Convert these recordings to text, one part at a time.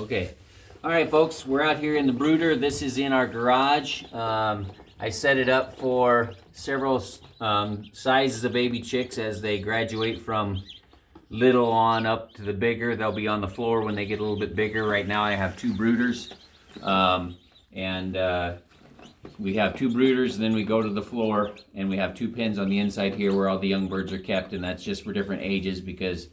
Okay. All right, folks, we're out here in the brooder. This is in our garage. I set it up for several sizes of baby chicks as they graduate from little on up to the bigger. They'll be on the floor when they get a little bit bigger. Right now I have two brooders. We have two brooders, then we go to the floor, and we have two pens on the inside here where all the young birds are kept, and that's just for different ages because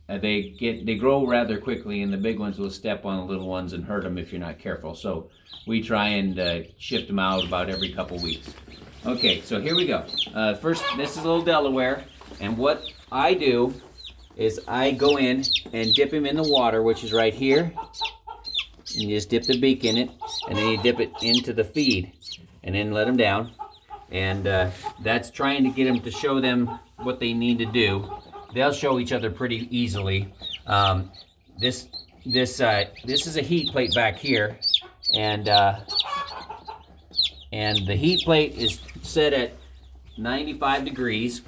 they grow rather quickly, and the big ones will step on the little ones and hurt them if you're not careful. So we try and shift them out about every couple weeks. Okay, so here we go. First, this is a little Delaware, and what I do is I go in and dip him in the water, which is right here, and you just dip the beak in it, and then you dip it into the feed, and then let them down. And that's trying to get them to show them what they need to do. They'll show each other pretty easily. This is a heat plate back here, and the heat plate is set at 95 degrees.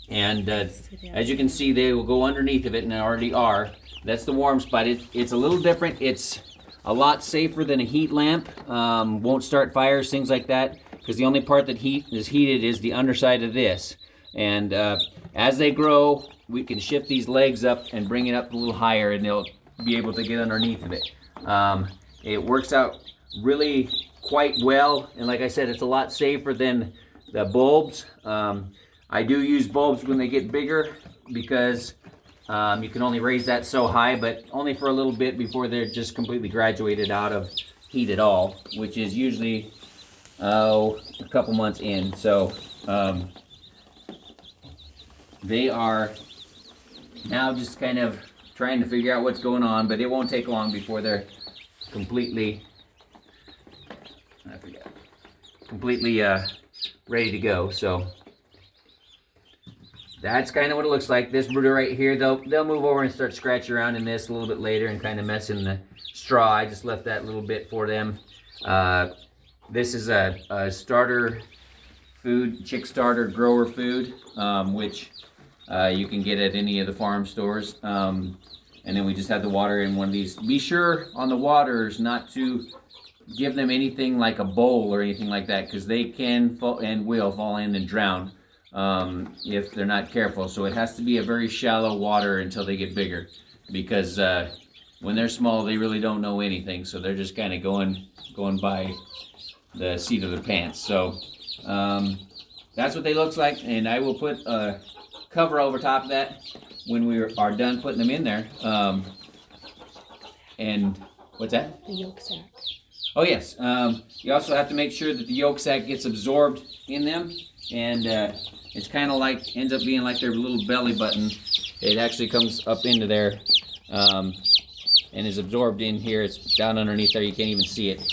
And as you can see, they will go underneath of it, and they already are. That's the warm spot. It's a little different. It's a lot safer than a heat lamp. Won't start fires, things like that, because the only part that is heated is the underside of this. And as they grow, we can shift these legs up and bring it up a little higher, and they'll be able to get underneath of it. It works out really quite well, and like I said, it's a lot safer than the bulbs. I do use bulbs when they get bigger because you can only raise that so high, but only for a little bit before they're just completely graduated out of heat at all, which is usually a couple months in. So they are now just kind of trying to figure out what's going on, but it won't take long before they're completely ready to go. So that's kind of what it looks like. This brooder right here, they'll move over and start scratching around in this a little bit later and kind of mess in the straw. I just left that little bit for them. This is a starter food, chick starter grower food, which you can get at any of the farm stores. And then we just have the water in one of these. Be sure on the waters not to give them anything like a bowl or anything like that, because they can fall and will fall in and drown if they're not careful. So it has to be a very shallow water until they get bigger, because when they're small they really don't know anything, so they're just kind of going by the seat of their pants. So that's what they look like, and I will put a cover over top of that when we are done putting them in there. And what's that? The yolk sac. Oh yes, you also have to make sure that the yolk sac gets absorbed in them, and it's kind of like, ends up being like their little belly button. It actually comes up into there and is absorbed in here. It's down underneath there, you can't even see it.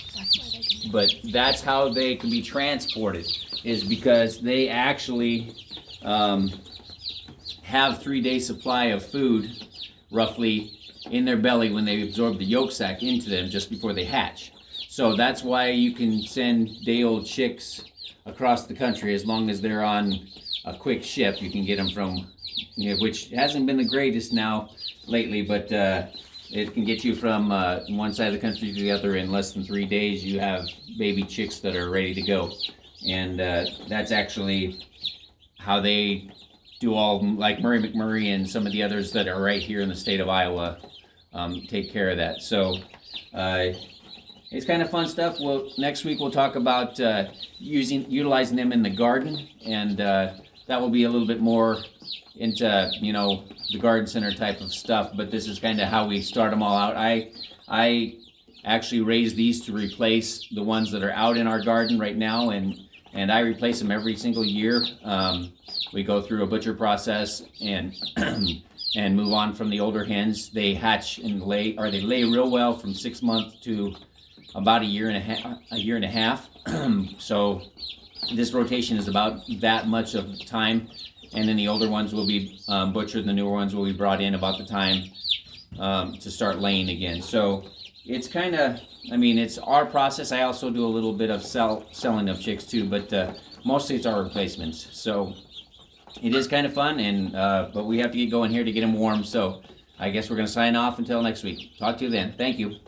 But that's how they can be transported, is because they actually have 3-day supply of food roughly in their belly when they absorb the yolk sac into them just before they hatch. So that's why you can send day-old chicks across the country. As long as they're on a quick ship, you can get them from, which hasn't been the greatest now lately, but it can get you from one side of the country to the other in less than 3 days. You have baby chicks that are ready to go. And that's actually how they do all, like Murray McMurray and some of the others that are right here in the state of Iowa, take care of that. So it's kind of fun stuff. Well, next week we'll talk about utilizing them in the garden, and that will be a little bit more into the garden center type of stuff. But this is kind of how we start them all out. I actually raise these to replace the ones that are out in our garden right now, and I replace them every single year. We go through a butcher process and and move on from the older hens. They hatch and lay, or they lay real well from 6 months to about a year and a half. So this rotation is about that much of the time, and then the older ones will be butchered, and the newer ones will be brought in about the time to start laying again. So it's kind of, it's our process. I also do a little bit of selling of chicks too, but mostly it's our replacements. So it is kind of fun, and but we have to get going here to get them warm. So I guess we're going to sign off until next week. Talk to you then. Thank you.